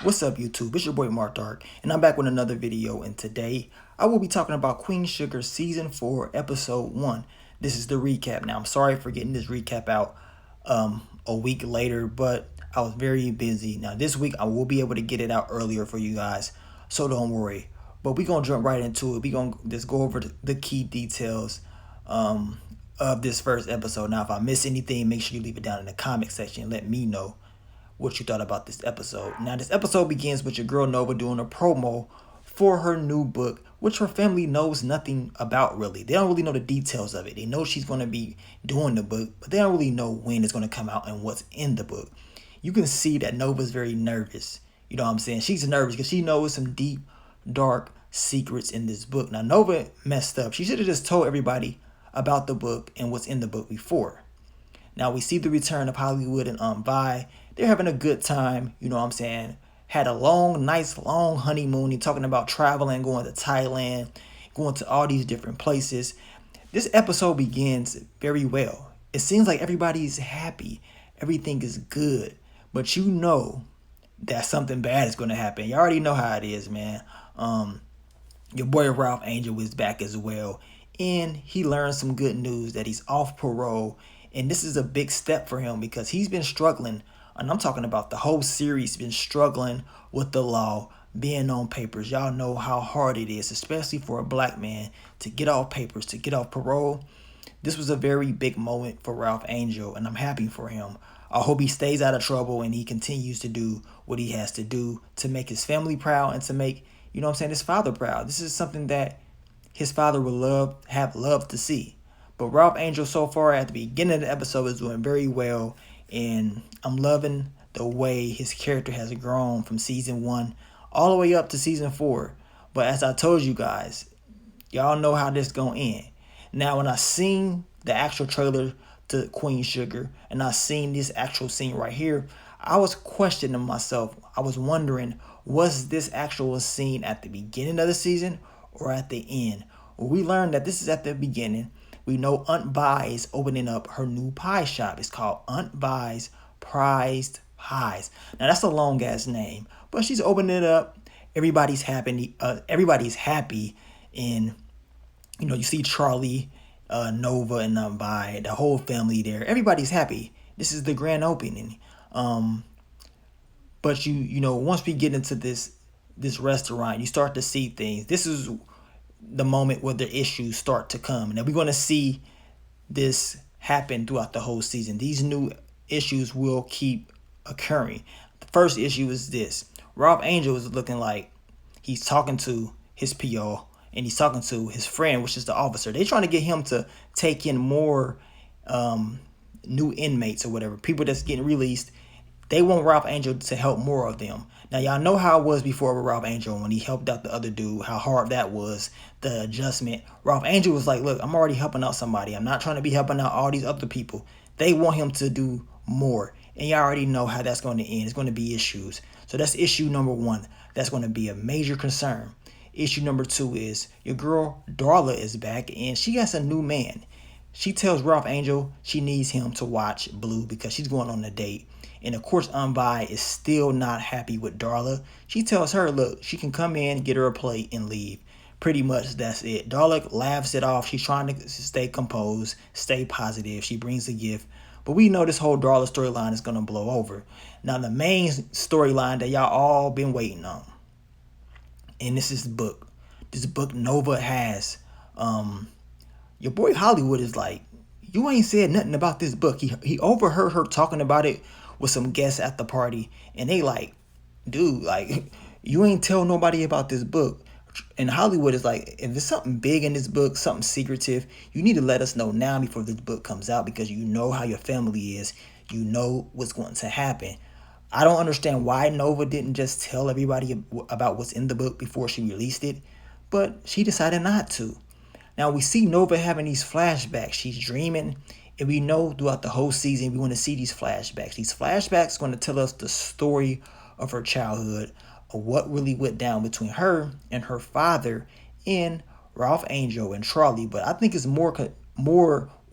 What's up, YouTube? It's your boy Mark Dark, and I'm back with another video. And today I will be talking about Queen Sugar Season 4, Episode 1. This is the recap. Now, I'm sorry for getting this recap out a week later, but I was very busy. Now, this week I will be able to get it out earlier for you guys, so don't worry. But we're going to jump right into it. We're going to just go over the key details of this first episode. Now, if I miss anything, make sure you leave it down in the comment section and let me know what you thought about this episode. Now, this episode begins with your girl Nova doing a promo for her new book, which her family knows nothing about really. They don't really know the details of it. They know she's going to be doing the book, but they don't really know when it's going to come out and what's in the book. You can see that Nova's very nervous. You know what I'm saying? She's nervous because she knows some deep, dark secrets in this book. Now, Nova messed up. She should have just told everybody about the book and what's in the book before. Now we see the return of Hollywood and Vi. They're having a good time, you know what I'm saying? Had a nice long honeymoon. You're talking about traveling, going to Thailand, going to all these different places. This episode begins very well. It seems like everybody's happy. Everything is good. But you know that something bad is going to happen. You already know how it is, man. Your boy Ralph Angel is back as well. And he learned some good news that he's off parole. And this is a big step for him because he's been struggling. And I'm talking about the whole series been struggling with the law, being on papers. Y'all know how hard it is, especially for a black man to get off papers, to get off parole. This was a very big moment for Ralph Angel, and I'm happy for him. I hope he stays out of trouble and he continues to do what he has to do to make his family proud and to make, you know what I'm saying, his father proud. This is something that his father would have loved to see. But Ralph Angel so far at the beginning of the episode is doing very well. And I'm loving the way his character has grown from season 1 all the way up to season 4. But as I told you guys, y'all know how this gonna end. Now, when I seen the actual trailer to Queen Sugar and I seen this actual scene right here, I was questioning myself. I was wondering, was this actual scene at the beginning of the season or at the end? Well, we learned that this is at the beginning. We know Aunt Vi is opening up her new pie shop. It's called Aunt Vi's Prized Pies. Now that's a long ass name, but she's opening it up. Everybody's happy. Everybody's happy, and you know you see Charlie, Nova, and Aunt Vi, the whole family there. Everybody's happy. This is the grand opening. But you know once we get into this restaurant, you start to see things. This is the moment where the issues start to come. And we're going to see this happen throughout the whole season. These new issues will keep occurring. The first issue is this. Ralph Angel is looking like he's talking to his PO and he's talking to his friend, which is the officer. They're trying to get him to take in more new inmates or whatever, people that's getting released. They want Ralph Angel to help more of them. Now, y'all know how it was before with Ralph Angel when he helped out the other dude, how hard that was, the adjustment. Ralph Angel was like, look, I'm already helping out somebody. I'm not trying to be helping out all these other people. They want him to do more. And y'all already know how that's going to end. It's going to be issues. So that's issue number 1. That's going to be a major concern. Issue number 2 is your girl Darla is back and she has a new man. She tells Ralph Angel she needs him to watch Blue because she's going on a date. And of course, Aunt Vi is still not happy with Darla. She tells her, look, she can come in, get her a plate, and leave. Pretty much that's it. Darla laughs it off. She's trying to stay composed, stay positive. She brings a gift. But we know this whole Darla storyline is going to blow over. Now, the main storyline that y'all all been waiting on. And this is the book. This book Nova has. Your boy Hollywood is like, you ain't said nothing about this book. He overheard her talking about it with some guests at the party, and they like, dude, like, you ain't tell nobody about this book. And Hollywood is like, if there's something big in this book, something secretive, you need to let us know now before this book comes out because you know how your family is. You know what's going to happen. I don't understand why Nova didn't just tell everybody about what's in the book before she released it, but she decided not to. Now we see Nova having these flashbacks. She's dreaming. And we know throughout the whole season, we want to see these flashbacks. These flashbacks are going to tell us the story of her childhood, of what really went down between her and her father and Ralph Angel and Charlie. But I think it's more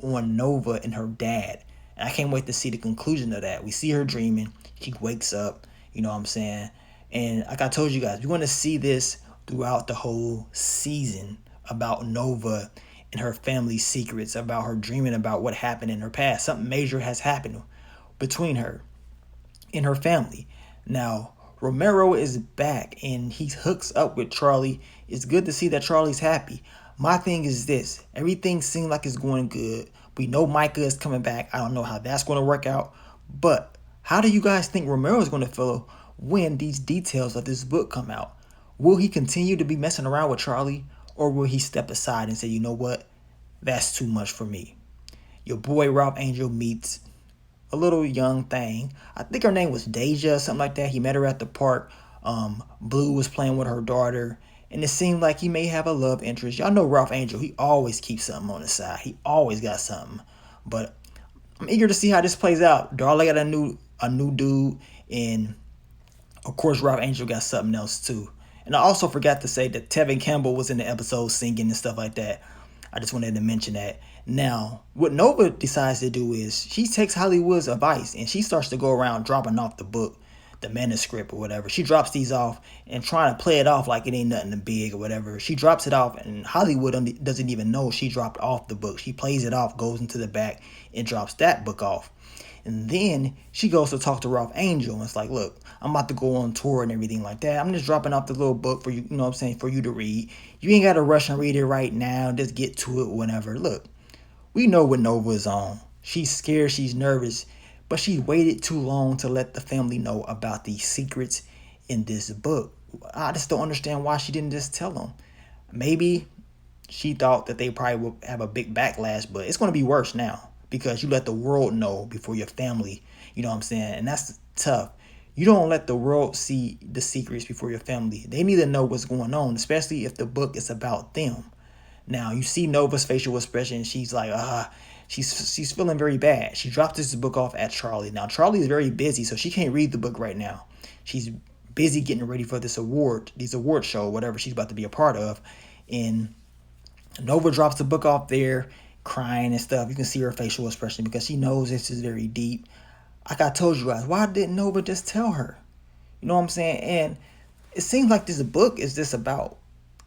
on Nova and her dad. And I can't wait to see the conclusion of that. We see her dreaming. She wakes up, you know what I'm saying? And like I told you guys, we're going to see this throughout the whole season about Nova and her family's secrets, about her dreaming about what happened in her past. Something major has happened between her and her family. Now, Romero is back and he hooks up with Charlie. It's good to see that Charlie's happy. My thing is this: everything seems like it's going good. We know Micah is coming back. I don't know how that's going to work out. But how do you guys think Romero is going to feel when these details of this book come out? Will he continue to be messing around with Charlie, or will he step aside and say, you know what, that's too much for me? Your boy Ralph Angel meets a little young thing. I think her name was Deja, something like that. He met her at the park. Blue was playing with her daughter, and it seemed like he may have a love interest. Y'all know Ralph Angel. He always keeps something on the side. He always got something. But I'm eager to see how this plays out. Darla got a new dude, and of course Ralph Angel got something else too. And I also forgot to say that Tevin Campbell was in the episode singing and stuff like that. I just wanted to mention that. Now, what Nova decides to do is she takes Hollywood's advice and she starts to go around dropping off the book, the manuscript or whatever. She drops these off and trying to play it off like it ain't nothing big or whatever. She drops it off and Hollywood doesn't even know she dropped off the book. She plays it off, goes into the back and drops that book off. And then she goes to talk to Ralph Angel and it's like, look, I'm about to go on tour and everything like that. I'm just dropping off the little book for you, you know what I'm saying, for you to read. You ain't got to rush and read it right now. Just get to it whenever. Look, we know what Nova is on. She's scared, she's nervous, but she waited too long to let the family know about these secrets in this book. I just don't understand why she didn't just tell them. Maybe she thought that they probably would have a big backlash, but it's going to be worse now because you let the world know before your family, you know what I'm saying? And that's tough. You don't let the world see the secrets before your family. They need to know what's going on, especially if the book is about them. Now, you see Nova's facial expression. She's like, she's feeling very bad. She dropped this book off at Charlie. Now, Charlie is very busy, so she can't read the book right now. She's busy getting ready for this award show, whatever she's about to be a part of. And Nova drops the book off there, crying and stuff. You can see her facial expression because she knows this is very deep. Like I told you guys, why didn't Nova just tell her? You know what I'm saying? And it seems like this book is just about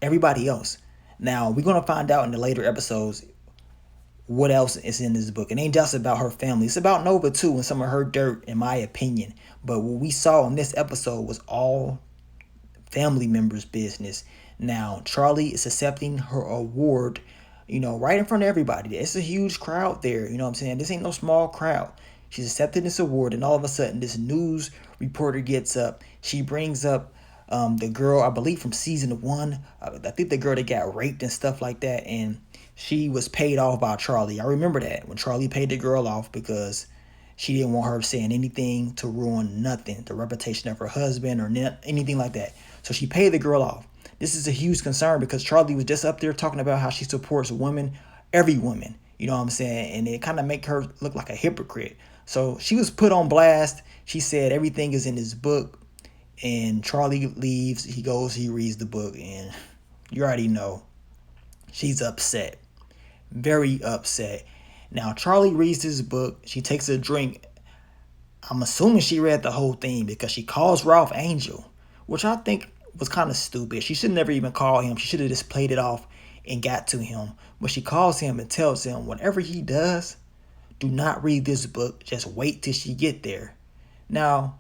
everybody else. Now, we're going to find out in the later episodes what else is in this book. It ain't just about her family. It's about Nova too and some of her dirt, in my opinion. But what we saw in this episode was all family members' business. Now, Charlie is accepting her award, right in front of everybody. It's a huge crowd there. You know what I'm saying? This ain't no small crowd. She's accepting this award, and all of a sudden, this news reporter gets up. She brings up the girl, I believe, from season 1. I think the girl that got raped and stuff like that, and she was paid off by Charlie. I remember that when Charlie paid the girl off because she didn't want her saying anything to ruin nothing, the reputation of her husband or anything like that. So she paid the girl off. This is a huge concern because Charlie was just up there talking about how she supports women, every woman. You know what I'm saying? And it kind of make her look like a hypocrite. So she was put on blast. She said everything is in this book. And Charlie leaves. He goes, he reads the book. And you already know. She's upset. Very upset. Now, Charlie reads this book. She takes a drink. I'm assuming she read the whole thing because she calls Ralph Angel, which I think was kind of stupid. She should never even call him. She should have just played it off and got to him. But she calls him and tells him whatever he does, do not read this book. Just wait till she get there. Now,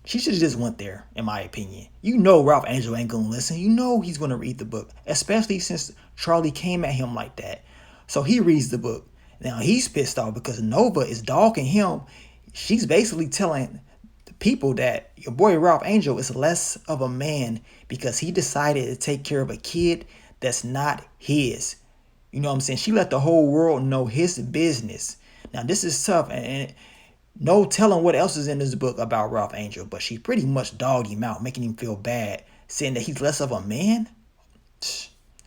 she should have just went there, in my opinion. You know Ralph Angel ain't going to listen. You know he's going to read the book, especially since Charlie came at him like that. So he reads the book. Now, he's pissed off because Nova is dogging him. She's basically telling the people that your boy Ralph Angel is less of a man because he decided to take care of a kid that's not his. You know what I'm saying? She let the whole world know his business. Now, this is tough, and no telling what else is in this book about Ralph Angel, but she pretty much dogged him out, making him feel bad, saying that he's less of a man.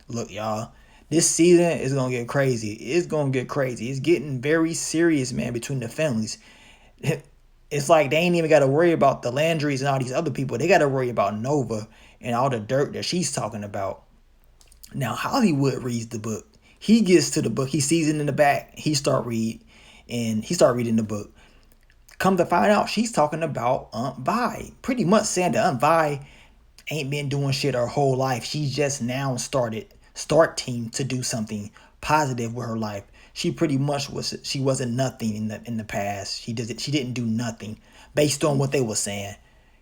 Look, y'all, this season is going to get crazy. It's going to get crazy. It's getting very serious, man, between the families. It's like they ain't even got to worry about the Landrys and all these other people. They got to worry about Nova and all the dirt that she's talking about. Now, Hollywood reads the book. He gets to the book. He sees it in the back. He start reading the book. Come to find out, she's talking about Aunt Vi. Pretty much saying that Aunt Vi ain't been doing shit her whole life. She just now starting to do something positive with her life. She pretty much wasn't nothing in the past. She didn't do nothing based on what they were saying.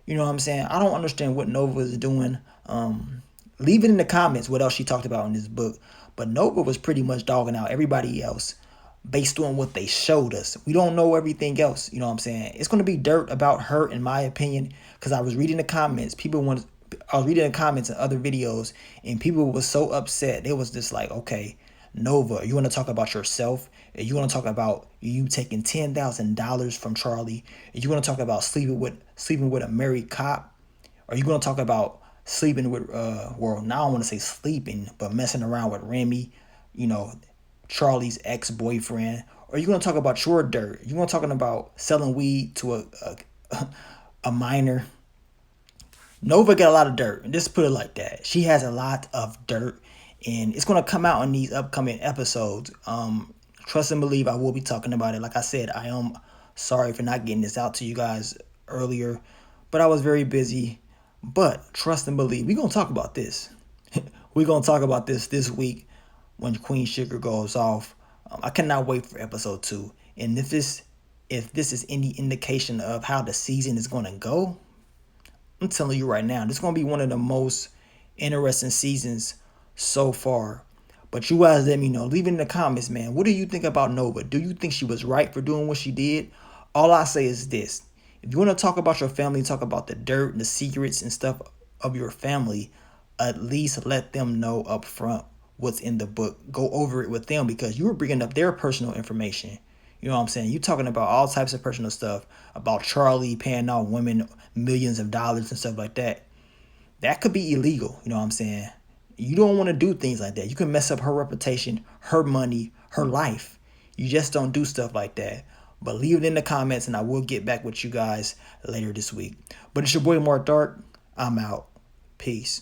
You know what I'm saying? I don't understand what Nova is doing. Leave it in the comments what else she talked about in this book. But Nova was pretty much dogging out everybody else based on what they showed us. We don't know everything else. You know what I'm saying? It's going to be dirt about her, in my opinion, because I was reading the comments. I was reading the comments in other videos, and people were so upset. They was just like, okay, Nova, you want to talk about yourself? You want to talk about you taking $10,000 from Charlie? You want to talk about sleeping with a married cop? Are you going to talk about sleeping with well, now I don't want to say sleeping, but messing around with Remy, you know, Charlie's ex-boyfriend? Or are you going to talk about your dirt? You want to talking about selling weed to a minor? Nova got a lot of dirt. Just put it like that. She has a lot of dirt, and it's gonna come out in these upcoming episodes. Trust and believe I will be talking about it. Like I said, I am sorry for not getting this out to you guys earlier, but I was very busy. But trust and believe, we're gonna talk about this. We're gonna talk about this week when Queen Sugar goes off. I cannot wait for episode 2. And if this is any indication of how the season is gonna go, I'm telling you right now, this is going to be one of the most interesting seasons so far. But you guys let me know. Leave it in the comments, man. What do you think about Nova? Do you think she was right for doing what she did? All I say is this. If you want to talk about your family, talk about the dirt and the secrets and stuff of your family, at least let them know up front what's in the book. Go over it with them, because you were bringing up their personal information. You know what I'm saying? You talking about all types of personal stuff about Charlie paying out women millions of dollars and stuff like that. That could be illegal. You know what I'm saying? You don't want to do things like that. You can mess up her reputation, her money, her life. You just don't do stuff like that. But leave it in the comments, and I will get back with you guys later this week. But it's your boy Mark Dark. I'm out. Peace.